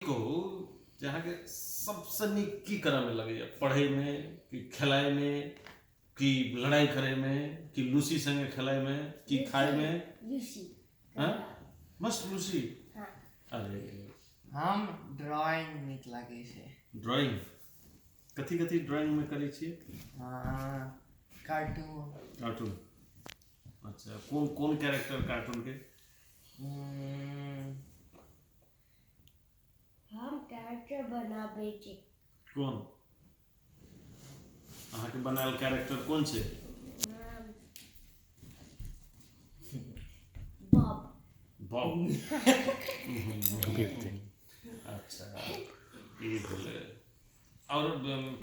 को जहाँ के सबसे नीक की करे में लगे पढ़े में कि खेलाय में कि लड़ाई करे में कि लूसी संगे खेलाय में कि खाए में लूसी हाँ मस्त लूसी हाँ अरे हम ड्राइंग नीक लागे छै ड्राइंग कथी कथी ड्राइंग में करे छिए कार्टून कार्टून अच्छा कौन कौन कैरेक्टर कार्टून के हम कैरेक्टर बनाबे छी कौन अहाँ के बनायल कैरेक्टर कौन छे बॉब अच्छा ये बोले और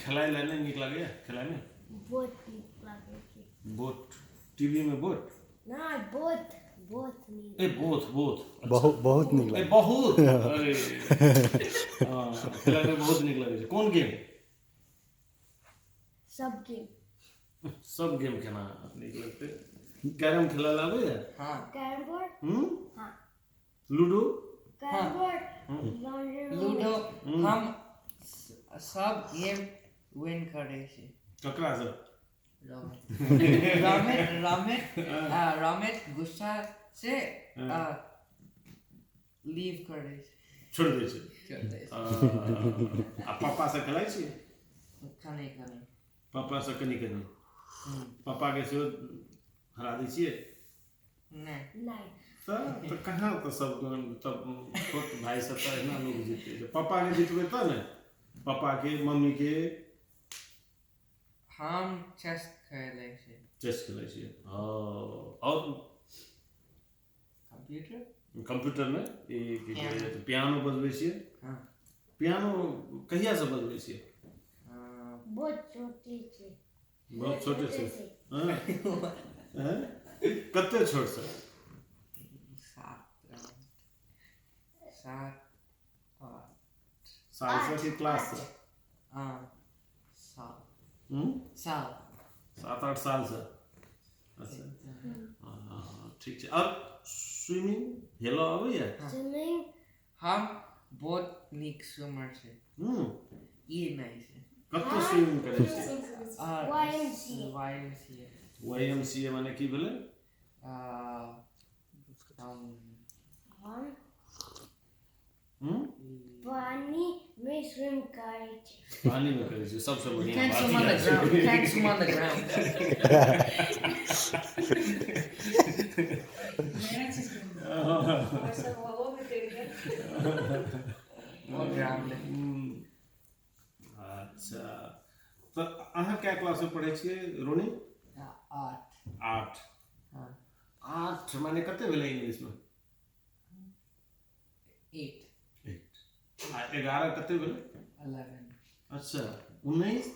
खेलाय ला नहीं निक लगे खेलाय में बहुत नीक लागे छी बोट टीवी में बोट ना बहुत नीक ए बोथ बोथ बहुत निक ए लगे बहुत अरे हां खेलाय में बहुत निक लगे छै कौन गेम सब गेम केना निक लगते कैरम खेला लाबे हाँ कैरम बोर्ड हाँ लूडो कैरम बोर्ड लूडो हम सब गेम विन करे छै ककरा से रमेश गुस्सा से लीव करे छै छोड़ दे छै आ पापा से खेलाय छी कने पापा से कनी पापा के से हरा दै छिए नहीं तो कहाँ तो सब तब छोट भाई सब तो इतना लोग जीते पापा के जीतबे तो ने पापा के मम्मी के हम चेस खेले छै चेस खेले छिए और कंप्यूटर में ये पियानो बजबे छिए हाँ पियानो कहिया से बजबे छिए बहुत छोटे से बहुत छोटे से हैं कते छोट से 7 साल से कि क्लास से साल 7-8 साल से अच्छा ठीक है और स्विमिंग हेलो आबैया स्विमिंग हम बहुत नीक स्विमर छै ई नहीं छै कते स्विमिंग करे छी YMCA माने की भेले पानी में स्विम करे छी पानी में करे छी सबसे You बढ़िया can't बात swim on the ground. You can't swim on the ground. On ground. अच्छा तो अहाँ क्या क्लास में पढ़े छिए रोनी 8 हाँ 8 माने कते भेले इंग्लिश में 8 आ 11 कते भेले 11 अच्छा 19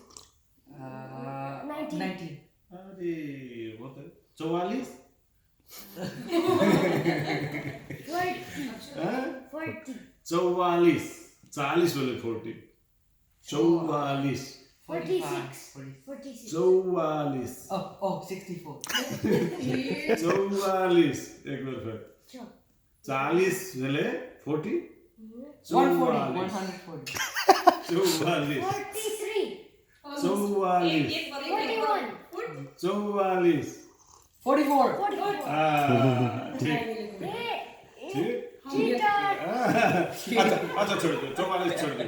19 अरे वो तो 44 44 40 बोले 40 44 46 44 Oh 64 44 एक बार फिर 40 भेले 40 140 44 44 ठीक अच्छा छोड़ दो 44 छोड़ दो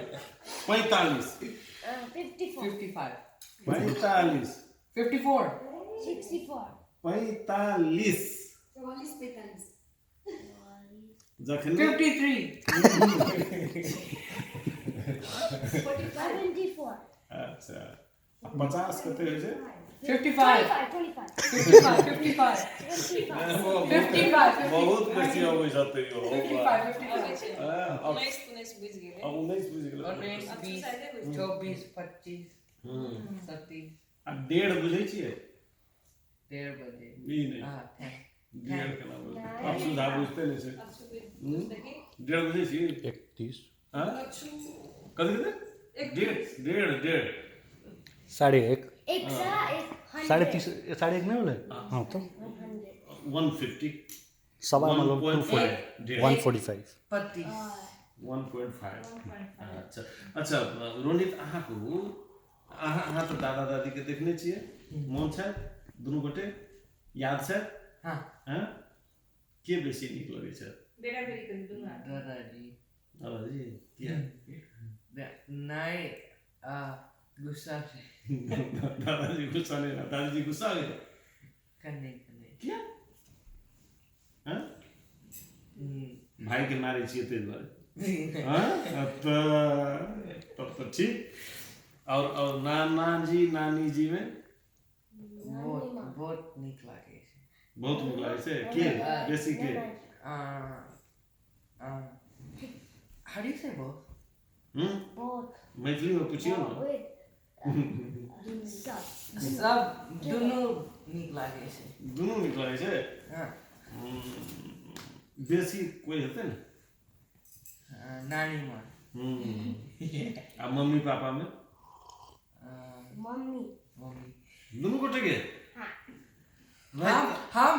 45 55 45 54 45 जखन 53 74 अच्छा 50 कते होइ छै 55 बहुत बेसी अबै छै तैयो 55 अब 19 बुझि गेलै 24 25 30 आ डेढ़ बुझै छियै 1:30 बजे ई नहीं हाँ डेढ़ केना बोलते अब सुधा बुझते नहीं छै डेढ़ बुझै छियै 31 हां कथि कते डेढ़ 1.5 एक सा एक 30 1.5 नहीं बोले हाँ तो 150 सवा मतलब 240 145 25 1.5 1.5 अच्छा अच्छा रोनित अहाँ तो दादा दादी के देखने छियै मोन छै दुनू गोटे याद छै हाँ हैं के बेसी नीक लगै छै बेटा बेटी कहीं दूंगा दादाजी दादाजी किया नहीं गुस्सा से दादाजी गुस्सा नहीं ना दादाजी गुस्सा हो गए करने क्या हैं भाई के मारे छियै ते दुआरे हाँ तब तो ठीक और नाना जी नानी जी में बहुत नीक लागे छै बहुत नीक लागै छै के बेसी के how do you say both? Both. Maithili में पूछियो ना With सब दुनू नीक लागे छै दुनू नीक लागै छै हाँ बेसी कोई हेतै ने नानी माँ आ मम्मी पापा में mommy. मम्मी दुनू गोटे के हम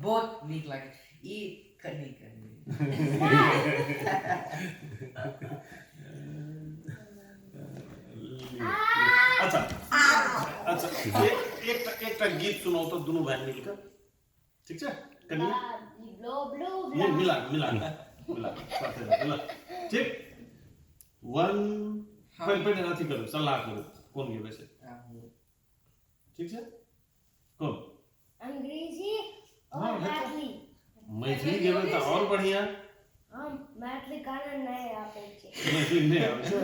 बहुत नीक लागे ई करनी अच्छा अच्छा एक गीत सुनाओ तो दोनों भाई मिलकर ठीक है कनिया Blah, blah, blah, नहीं blah. मिला साथे मिला ठीक वन पहले अथी करो सलाह करो कौन गे वैसे ठीक है कौन अंग्रेजी हाँ, और है तो। मैथिली मैथिली गेबै तो और बढ़िया हम मैथिली गाना नहीं आबै छै मैथिली नहीं आबै छै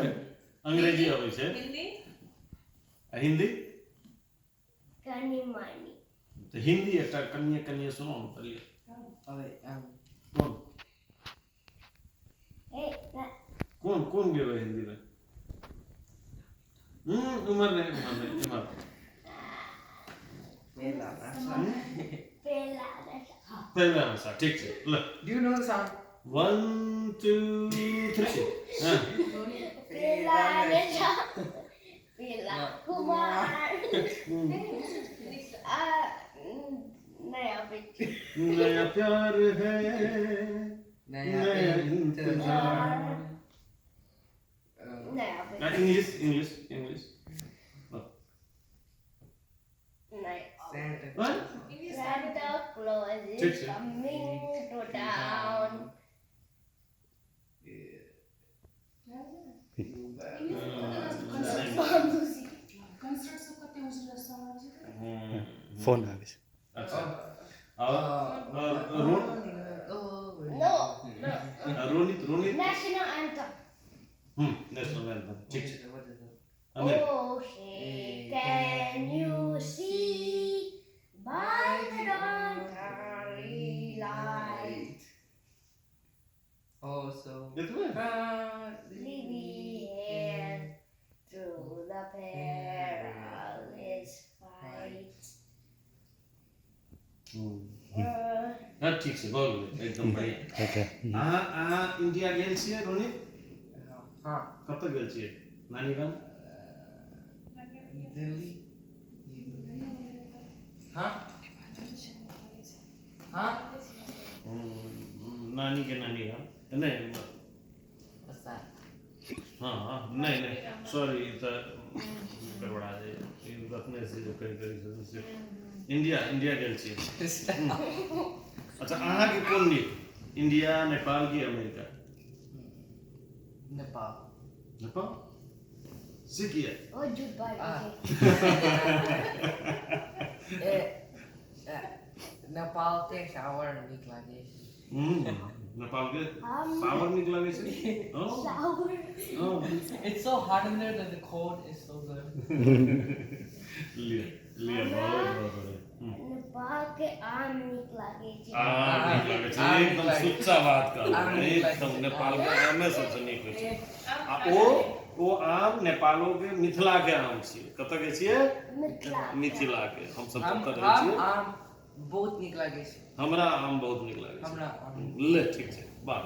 अंग्रेजी आबै छै हिंदी आ हिंदी कनी मानी तो हिंदी एकटा कनिए कनिए सुनो न पहले कौन ए ना कौन गेबै हिंदी में उमर नहीं उमर पहला भाषा ठीक है ल Do you know the song? 1 2 3 हां पेला रेशा पेला कुमार नहीं आबै छै नया प्यार है नया इंतजार नहीं आबै छै इंग्लिश नहीं Santa Santa Claus is Check, check. coming to town. Concert सब करते हैं उस रस्ता फोन आवे छै अच्छा और No, no. Ronit National anthem. National anthem ठीक है What is it? America Oh, hey, can you see by the dawn's early light, Oh, so. ये तुम्हें leaving here through the perilous fight? हाँ ठीक है बहुत बढ़िया एकदम बढ़िया ओके अहाँ इंडिया गेल छियै रोनित हाँ कतऽ गेल छियै नानी गाम दिल्ली हाँ हाँ नानी के नानी गाम नहीं what's that? हाँ नहीं सॉरी तो गड़बड़ा जाए ये रखने से जो करी से इंडिया गेल छियै अच्छा अहाँ के कोन नीक इंडिया नेपाल की अमेरिका Nepal नेपाल से किया Oh, goodbye. नेपाल के शावर नीक लागे नेपाल के पावर निक लगे छै Sour. It's so hot in there that the cold is so good. लिया बहुत बढ़िया नेपाल के आम नीक लागे छै निक लगे छै आम एकदम निक लागे सच्चा बात आम कहलहुँ निक एकदम लागे नेपाल के आमे सबसे नीक होइ छै आ अब ओ आम नेपालो के मिथिला के आम छियै कतऽ के छियै मिथिला मिथिला के हम सब हम कतऽ रहै छियै आम बहुत नीक लागे छै हमरा आम बहुत नीक लागै छै हमरा आम ले ठीक छै बात